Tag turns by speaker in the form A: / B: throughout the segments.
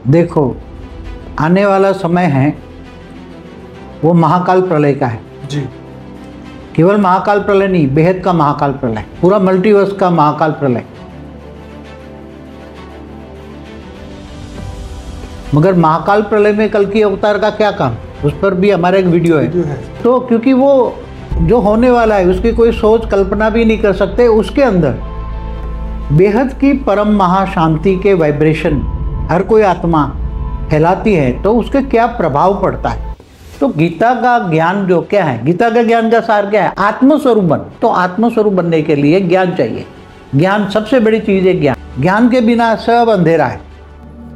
A: देखो, आने वाला समय है वो महाकाल प्रलय का है
B: जी।
A: केवल महाकाल प्रलय नहीं, बेहद का महाकाल प्रलय, पूरा मल्टीवर्स का महाकाल प्रलय। मगर महाकाल प्रलय में कल की अवतार का क्या काम, उस पर भी हमारा एक वीडियो है। तो क्योंकि वो जो होने वाला है उसकी कोई सोच कल्पना भी नहीं कर सकते, उसके अंदर बेहद की परम महाशांति के वाइब्रेशन हर कोई आत्मा फैलाती है, तो उसके क्या प्रभाव पड़ता है। तो गीता का ज्ञान जो क्या है, गीता का ज्ञान का सार क्या है, आत्मस्वरूप बन। तो आत्मस्वरूप बनने के लिए ज्ञान चाहिए। ज्ञान सबसे बड़ी चीज़ है। ज्ञान के बिना सब अंधेरा है,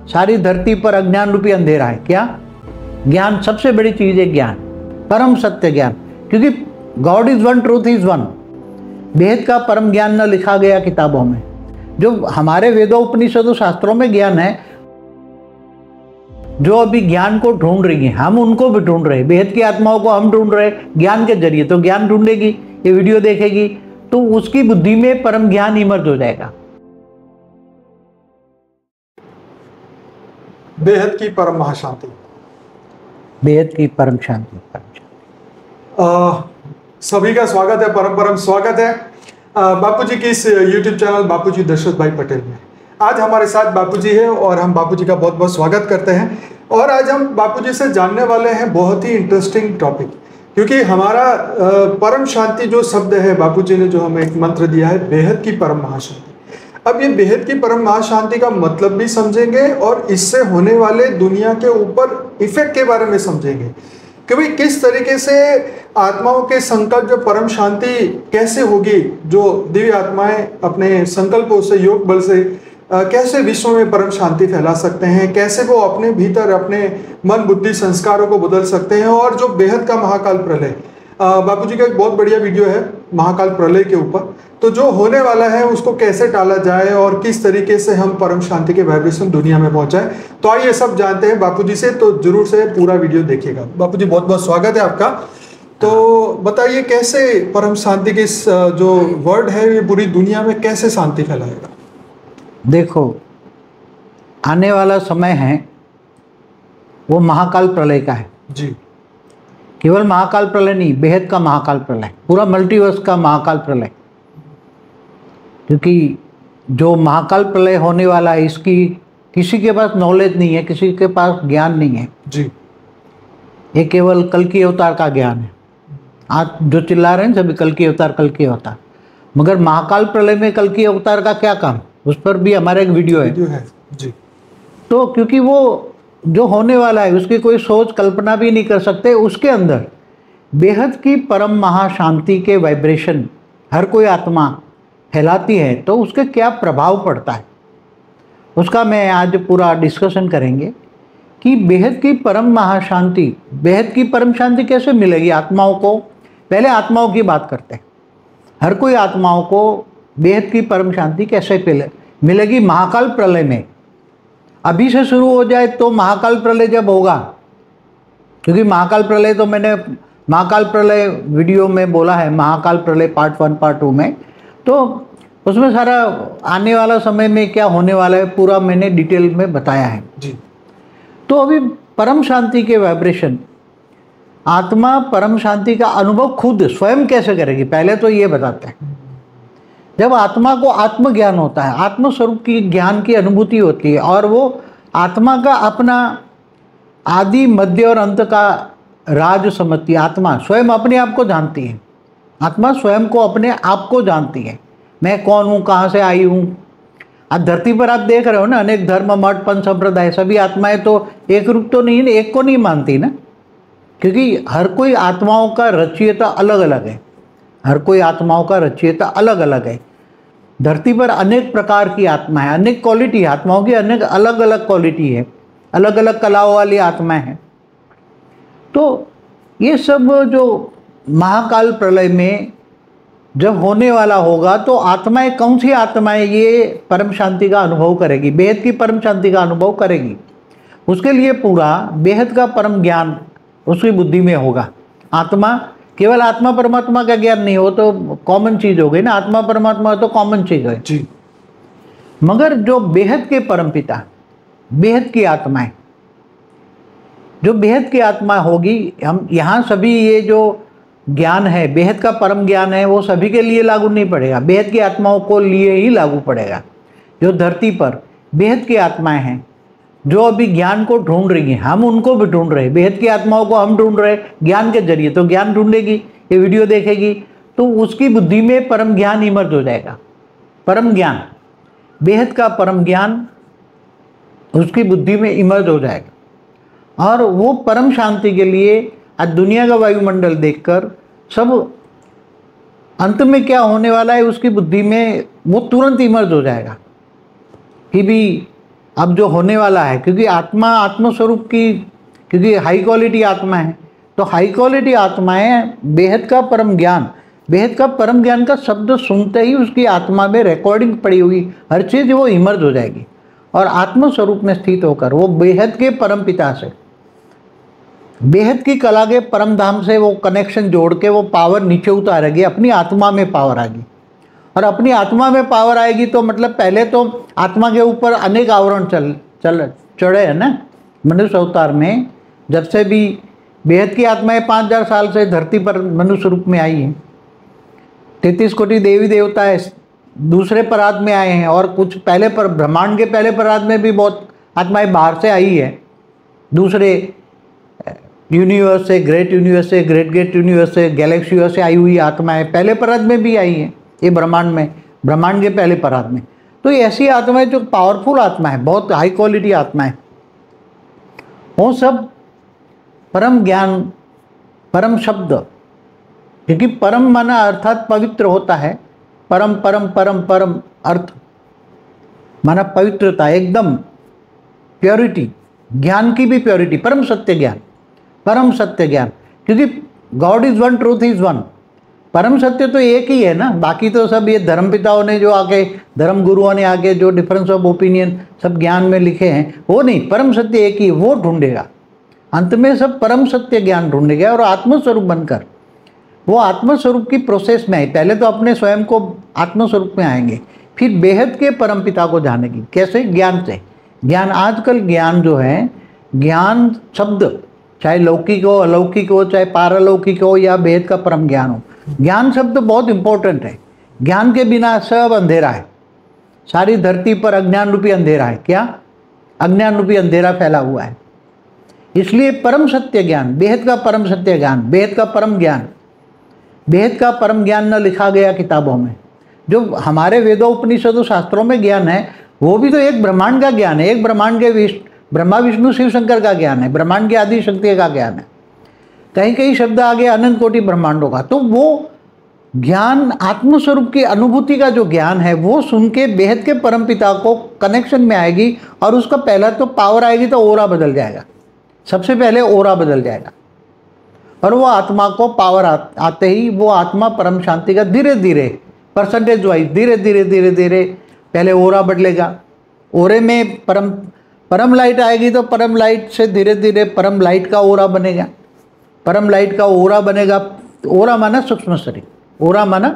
A: सारी धरती पर अज्ञान रूपी अंधेरा है। क्या ज्ञान सबसे बड़ी चीज़ है, ज्ञान, परम सत्य ज्ञान। क्योंकि God is one, truth is one. बेहद का परम ज्ञान न लिखा गया किताबों में, जो हमारे वेदों उपनिषदों शास्त्रों में ज्ञान है, जो अभी ज्ञान को ढूंढ रही है, हम उनको भी ढूंढ रहे हैं। बेहद की आत्माओं को हम ढूंढ रहे हैं ज्ञान के जरिए। तो ज्ञान ढूंढेगी, ये वीडियो देखेगी, तो उसकी बुद्धि में परम ज्ञान इमर्ज हो जाएगा।
B: बेहद की परम महाशांति,
A: बेहद की परम शांति,
B: सभी का स्वागत है, परम स्वागत है बापूजी की इस YouTube चैनल बापूजी दशरथ भाई पटेल में। आज हमारे साथ बापूजी है और हम बापूजी का बहुत बहुत स्वागत करते हैं। और आज हम बापूजी से जानने वाले हैं बहुत ही इंटरेस्टिंग टॉपिक, क्योंकि हमारा परम शांति जो शब्द है, बापूजी ने जो हमें एक मंत्र दिया है, बेहद की परम महाशांति। अब ये बेहद की परम महाशांति का मतलब भी समझेंगे और इससे होने वाले दुनिया के ऊपर इफेक्ट के बारे में समझेंगे कि भाई किस तरीके से आत्माओं के संकल्प, जो परम शांति कैसे होगी, जो दिव्य आत्माएं अपने संकल्पों से, योग बल से कैसे विश्व में परम शांति फैला सकते हैं, कैसे वो अपने भीतर अपने मन बुद्धि संस्कारों को बदल सकते हैं। और जो बेहद का महाकाल प्रलय, बापूजी का एक बहुत बढ़िया वीडियो है महाकाल प्रलय के ऊपर। तो जो होने वाला है उसको कैसे टाला जाए और किस तरीके से हम परम शांति के वाइब्रेशन दुनिया में पहुंचाएं, तो आइए सब जानते हैं बापूजी से। तो जरूर से पूरा वीडियो देखिएगा। बापूजी बहुत बहुत स्वागत है आपका। तो बताइए कैसे परम शांति की जो वर्ड है ये पूरी दुनिया में कैसे शांति फैलाएगा।
A: देखो, आने वाला समय है वो महाकाल प्रलय का है
B: जी।
A: केवल महाकाल प्रलय नहीं, बेहद का महाकाल प्रलय, पूरा मल्टीवर्स का महाकाल प्रलय। क्योंकि जो महाकाल प्रलय होने वाला है, इसकी किसी के पास नॉलेज नहीं है, किसी के पास ज्ञान नहीं है
B: जी।
A: ये केवल कल की अवतार का ज्ञान है। आज जो चिल्ला रहे हैं सभी कल की अवतार, कल की अवतार। मगर महाकाल प्रलय में कल की अवतार का क्या काम, उस पर भी हमारा एक वीडियो है
B: जी।
A: तो क्योंकि वो जो होने वाला है उसकी कोई सोच कल्पना भी नहीं कर सकते, उसके अंदर बेहद की परम महाशांति के वाइब्रेशन हर कोई आत्मा फैलाती है, तो उसके क्या प्रभाव पड़ता है, उसका मैं आज पूरा डिस्कशन करेंगे कि बेहद की परम महाशांति, बेहद की परम शांति कैसे मिलेगी आत्माओं को। पहले आत्माओं की बात करते हैं। हर कोई आत्माओं को बेहद की परम शांति कैसे मिलेगी महाकाल प्रलय में। अभी से शुरू हो जाए तो महाकाल प्रलय जब होगा, क्योंकि महाकाल प्रलय तो मैंने महाकाल प्रलय वीडियो में बोला है, महाकाल प्रलय पार्ट 1 पार्ट 2 में, तो उसमें सारा आने वाला समय में क्या होने वाला है पूरा मैंने डिटेल में बताया है
B: जी।
A: तो अभी परम शांति के वाइब्रेशन, आत्मा परम शांति का अनुभव खुद स्वयं कैसे करेगी, पहले तो ये बताते हैं। जब आत्मा को आत्मज्ञान होता है, आत्मस्वरूप की ज्ञान की अनुभूति होती है, और वो आत्मा का अपना आदि मध्य और अंत का राज समझती है। आत्मा स्वयं अपने आप को जानती है, आत्मा स्वयं को अपने आप को जानती है, मैं कौन हूँ, कहाँ से आई हूँ। आज धरती पर आप देख रहे हो ना, अनेक धर्म, मठ, पंथ, संप्रदाय, सभी आत्माएं तो एक रूप तो नहीं, एक को नहीं मानती ना, क्योंकि हर कोई आत्माओं का रचयिता अलग अलग है। हर कोई आत्माओं का रचयिता अलग अलग है। धरती पर अनेक प्रकार की आत्मा है, अनेक क्वालिटी है आत्माओं की, अनेक अलग अलग क्वालिटी है, अलग अलग कलाओं वाली आत्माएं हैं। तो ये सब जो महाकाल प्रलय में जब होने वाला होगा, तो आत्माएं, कौन सी आत्माएं ये परम शांति का अनुभव करेगी, बेहद की परम शांति का अनुभव करेगी, उसके लिए पूरा बेहद का परम ज्ञान उसकी बुद्धि में होगा। आत्मा, केवल आत्मा परमात्मा का ज्ञान नहीं हो तो कॉमन चीज हो गई ना, आत्मा परमात्मा तो कॉमन चीज है
B: जी।
A: मगर जो बेहद के परमपिता, बेहद की आत्माएं, जो बेहद की आत्मा होगी, हम यहाँ सभी ये जो ज्ञान है, बेहद का परम ज्ञान है, वो सभी के लिए लागू नहीं पड़ेगा, बेहद की आत्माओं को लिए ही लागू पड़ेगा। जो धरती पर बेहद की आत्माएं हैं, जो अभी ज्ञान को ढूंढ रही हैं, हम उनको भी ढूंढ रहे हैं, बेहद की आत्माओं को हम ढूंढ रहे हैं ज्ञान के जरिए। तो ज्ञान ढूंढेगी, ये वीडियो देखेगी, तो उसकी बुद्धि में परम ज्ञान इमर्ज हो जाएगा। परम ज्ञान, बेहद का परम ज्ञान उसकी बुद्धि में इमर्ज हो जाएगा, और वो परम शांति के लिए आज दुनिया का वायुमंडल देखकर सब अंत में क्या होने वाला है उसकी बुद्धि में वो तुरंत इमर्ज हो जाएगा कि भी अब जो होने वाला है, क्योंकि आत्मा आत्मस्वरूप की, क्योंकि हाई क्वालिटी आत्मा है, तो हाई क्वालिटी आत्माएं बेहद का परम ज्ञान, बेहद का परम ज्ञान का शब्द सुनते ही उसकी आत्मा में रिकॉर्डिंग पड़ी हुई हर चीज़ वो इमर्ज हो जाएगी, और आत्मस्वरूप में स्थित होकर वो बेहद के परम पिता से, बेहद की कला के परम धाम से वो कनेक्शन जोड़ के वो पावर नीचे उतारेगी, अपनी आत्मा में पावर आएगी। और अपनी आत्मा में पावर आएगी तो मतलब पहले तो आत्मा के ऊपर अनेक आवरण चढ़े हैं ना। मनुष्य अवतार में जब से भी बेहद की आत्माएं 5000 साल से धरती पर मनुष्य रूप में आई हैं, 33 कोटि देवी देवता है दूसरे परात में आए हैं, और कुछ पहले पर ब्रह्मांड के पहले परात में भी बहुत आत्माएं बाहर से आई है, दूसरे यूनिवर्स से, ग्रेट यूनिवर्स से, ग्रेट यूनिवर्स से, गैलेक्सी से आई हुई आत्माएं पहले परात में भी आई हैं, ये ब्रह्मांड में, ब्रह्मांड के पहले परात में। तो ये ऐसी आत्माएं जो पावरफुल आत्मा है, बहुत हाई क्वालिटी आत्माएं, वो सब परम ज्ञान, परम शब्द, क्योंकि परम माना अर्थात पवित्र होता है, परम परम परम परम अर्थ माना पवित्रता, एकदम प्योरिटी, ज्ञान की भी प्योरिटी, परम सत्य ज्ञान, परम सत्य ज्ञान, क्योंकि God is one, truth is one. परम सत्य तो एक ही है ना, बाकी तो सब ये धर्मपिताओं ने जो आके, धर्म गुरुओं ने आके जो डिफरेंस ऑफ ओपिनियन सब ज्ञान में लिखे हैं, वो नहीं, परम सत्य एक ही, वो ढूंढेगा अंत में, सब परम सत्य ज्ञान ढूंढेगा और आत्मस्वरूप बनकर वो आत्मस्वरूप की प्रोसेस में आए। पहले तो अपने स्वयं को आत्मस्वरूप में आएंगे, फिर बेहद के परम पिता को जानेगी। कैसे? ज्ञान से। ज्ञान, आजकल ज्ञान जो है, ज्ञान शब्द चाहे लौकिक हो, अलौकिक हो, चाहे पारलौकिक हो या बेहद का परम ज्ञान हो, ज्ञान शब्द बहुत इंपॉर्टेंट है। ज्ञान के बिना सब अंधेरा है, सारी धरती पर अज्ञान रूपी अंधेरा है। क्या? अज्ञान रूपी अंधेरा फैला हुआ है। इसलिए परम सत्य ज्ञान, बेहद का परम सत्य ज्ञान, बेहद का परम ज्ञान, बेहद का परम ज्ञान न लिखा गया किताबों में। जो हमारे वेदों उपनिषदों शास्त्रों में ज्ञान है, वो भी तो एक ब्रह्मांड का ज्ञान है, एक ब्रह्मांड के ब्रह्मा विष्णु शिव शंकर का ज्ञान है, ब्रह्मांड की आदि शक्ति का ज्ञान है। कहीं कहीं शब्द आ गया अनंत कोटि ब्रह्मांडों का, तो वो ज्ञान, आत्मस्वरूप की अनुभूति का जो ज्ञान है, वो सुन के बेहद के परमपिता को कनेक्शन में आएगी, और उसका पहला तो पावर आएगी तो ओरा बदल जाएगा, सबसे पहले ओरा बदल जाएगा, और वो आत्मा को पावर आते ही वो आत्मा परम शांति का धीरे धीरे परसेंटेज वाइज धीरे धीरे धीरे धीरे पहले ओरा बदलेगा। ओरे में परम लाइट आएगी तो परम लाइट से धीरे धीरे परम लाइट का ओरा बनेगा, परम लाइट का ओरा बनेगा। ओरा माना सूक्ष्म शरीर, ओरा माना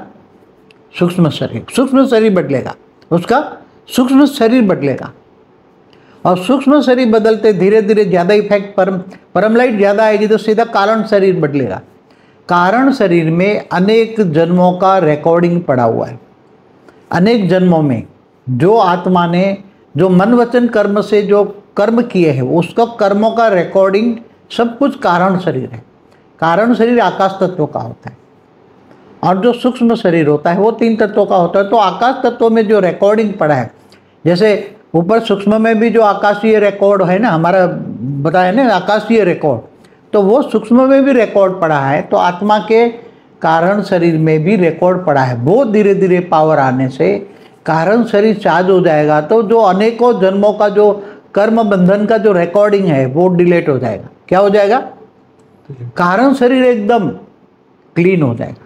A: सूक्ष्म शरीर, सूक्ष्म शरीर बदलेगा, उसका सूक्ष्म शरीर बदलेगा, और सूक्ष्म शरीर बदलते धीरे धीरे ज़्यादा इफेक्ट, परम लाइट ज़्यादा आएगी तो सीधा कारण शरीर बदलेगा। कारण शरीर में अनेक जन्मों का रिकॉर्डिंग पड़ा हुआ है, अनेक जन्मों में जो आत्मा ने जो मन वचन कर्म से जो कर्म किए हैं, उसका कर्मों का रिकॉर्डिंग सब कुछ कारण शरीर है। कारण शरीर आकाश तत्व का होता है, और जो सूक्ष्म शरीर होता है वो 3 तत्वों का होता है। तो आकाश तत्व में जो रिकॉर्डिंग पड़ा है, जैसे ऊपर सूक्ष्म में भी जो आकाशीय रिकॉर्ड है ना, हमारा बताया ना आकाशीय रिकॉर्ड, तो वो सूक्ष्म में भी रिकॉर्ड पड़ा है, तो आत्मा के कारण शरीर में भी रिकॉर्ड पड़ा है। वो धीरे धीरे पावर आने से कारण शरीर चार्ज हो जाएगा, तो जो अनेकों जन्मों का जो कर्म बंधन का जो रिकॉर्डिंग है वो डिलीट हो जाएगा। क्या हो जाएगा? कारण शरीर एकदम क्लीन हो जाएगा।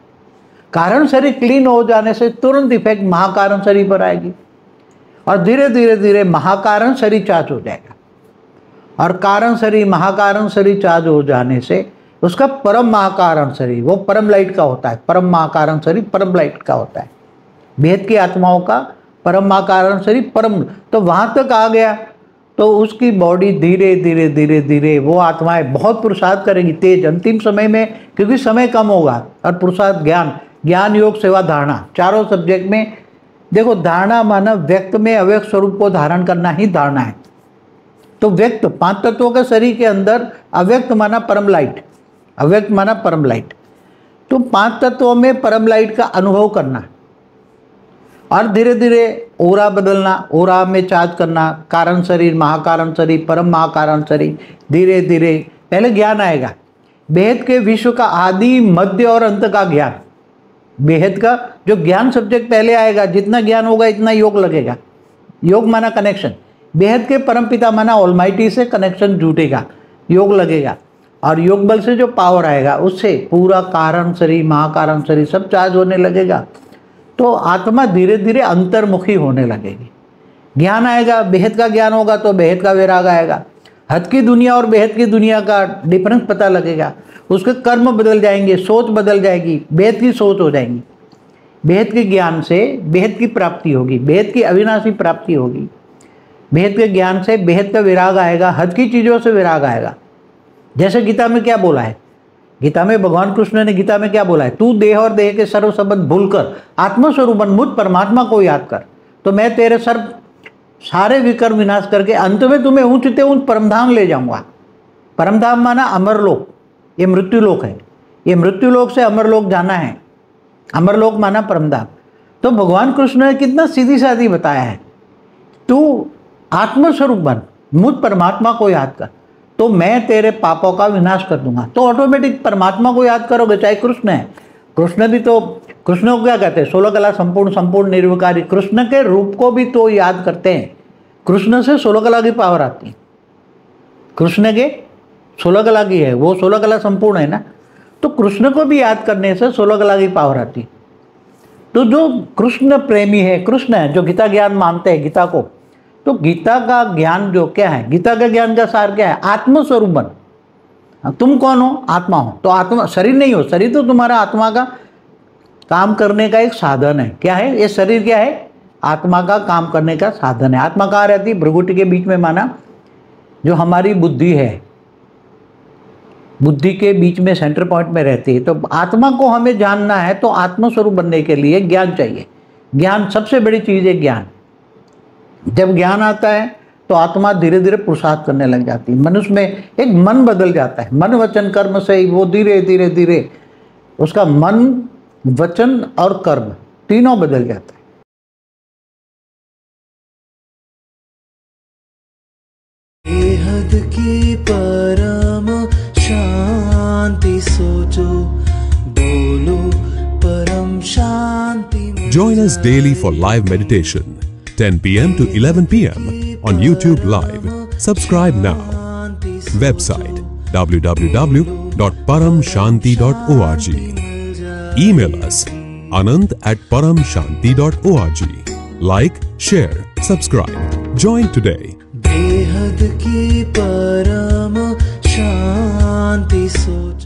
A: कारण शरीर क्लीन हो जाने से तुरंत इफेक्ट महाकारण शरीर पर आएगी, और धीरे धीरे धीरे महाकारण शरीर चार्ज हो जाएगा, और कारण शरीर, महाकारण शरीर चार्ज हो जाने से उसका परम महाकारण शरीर, वो परम लाइट का होता है। परम महाकारण शरीर परम लाइट का होता है, बेहद की आत्माओं का परम महाकारण शरीर परम। तो वहाँ तक आ गया तो उसकी बॉडी धीरे धीरे धीरे धीरे वो आत्माएं बहुत पुरुषार्थ करेंगी तेज अंतिम समय में, क्योंकि समय कम होगा। और पुरुषार्थ ज्ञान योग सेवा धारणा चारों सब्जेक्ट में देखो। धारणा माना व्यक्त में अव्यक्त स्वरूप को धारण करना ही धारणा है। तो व्यक्त 5 तत्वों के शरीर के अंदर, अव्यक्त माना परम लाइट, अव्यक्त माना परम लाइट। तो 5 तत्वों में परम लाइट का अनुभव करना और धीरे धीरे ओरा बदलना, ओरा में चार्ज करना, कारण शरीर, महाकारण शरीर, परम महाकारण शरीर। धीरे धीरे पहले ज्ञान आएगा, बेहद के विश्व का आदि मध्य और अंत का ज्ञान। बेहद का जो ज्ञान सब्जेक्ट पहले आएगा, जितना ज्ञान होगा इतना योग लगेगा। योग माना कनेक्शन, बेहद के परमपिता माना ऑलमाइटी से कनेक्शन जुटेगा, योग लगेगा। और योग बल से जो पावर आएगा उससे पूरा कारण शरीर, महाकारण शरीर सब चार्ज होने लगेगा। तो आत्मा धीरे धीरे अंतर्मुखी होने लगेगी। ज्ञान आएगा, बेहद का ज्ञान होगा तो बेहद का वैराग आएगा। हद की दुनिया और बेहद की दुनिया का डिफरेंस पता लगेगा। उसके कर्म बदल जाएंगे, सोच बदल जाएगी, बेहद की सोच हो जाएंगी। बेहद के ज्ञान से बेहद की प्राप्ति होगी, बेहद की अविनाशी प्राप्ति होगी। बेहद के ज्ञान से बेहद का विराग आएगा, हद की चीज़ों से विराग आएगा। जैसे गीता में क्या बोला है, गीता में भगवान कृष्ण ने गीता में क्या बोला है, तू देह और देह के सर्व संबंध भूलकर आत्मस्वरूप मुझ परमात्मा को याद कर, तो मैं तेरे सारे विकर्म विनाश करके अंत में तुम्हें ऊंचते ऊंच परमधाम ले जाऊंगा। परमधाम माना अमरलोक, ये मृत्युलोक है। ये मृत्युलोक से अमरलोक जाना है। अमरलोक माना परमधाम। तो भगवान कृष्ण ने कितना सीधी सादी बताया है, तू आत्मस्वरूप बन, मुझ परमात्मा को याद कर, तो मैं तेरे पापों का विनाश कर दूंगा। तो ऑटोमेटिक परमात्मा को याद करोगे, चाहे कृष्ण है। कृष्ण भी तो, कृष्ण को क्या कहते हैं, 16 कला संपूर्ण, संपूर्ण निर्विकारी। कृष्ण के रूप को भी तो याद करते हैं। कृष्ण से 16 कला की पावर आती है। कृष्ण के 16 कला की है, वो 16 कला संपूर्ण है ना। तो कृष्ण को भी याद करने से 16 कला की पावर आती है। तो जो कृष्ण प्रेमी है, कृष्ण है, जो गीता ज्ञान मानते हैं गीता को, तो गीता का ज्ञान जो क्या है, गीता का ज्ञान का सार क्या है, आत्मस्वरूप बन। तुम कौन हो, आत्मा हो। तो आत्मा शरीर नहीं हो, शरीर तो तुम्हारा आत्मा का काम करने का एक साधन है। क्या है ये शरीर, क्या है, आत्मा का काम करने का साधन है। आत्मा कहाँ रहती है, भ्रुकुटी के बीच में माना, जो हमारी बुद्धि है, बुद्धि के बीच में सेंटर पॉइंट में रहती है। तो आत्मा को हमें जानना है, तो आत्मस्वरूप बनने के लिए ज्ञान चाहिए। ज्ञान सबसे बड़ी चीज़ है, ज्ञान। जब ज्ञान आता है तो आत्मा धीरे धीरे पुरुषार्थ करने लग जाती है। मनुष्य में एक मन बदल जाता है। मन वचन कर्म से ही वो धीरे धीरे धीरे उसका मन, वचन और कर्म तीनों बदल जाता है।
C: बेहद की परम शांति सोचो, बोलो परम शांति।
D: Join us daily for live meditation, 10 p.m. to 11 p.m. on YouTube Live. Subscribe now. Website www.paramshanti.org. Email us anant@paramshanti.org. Like, share, subscribe. Join today.
C: बेहद की परम शांति सोचो।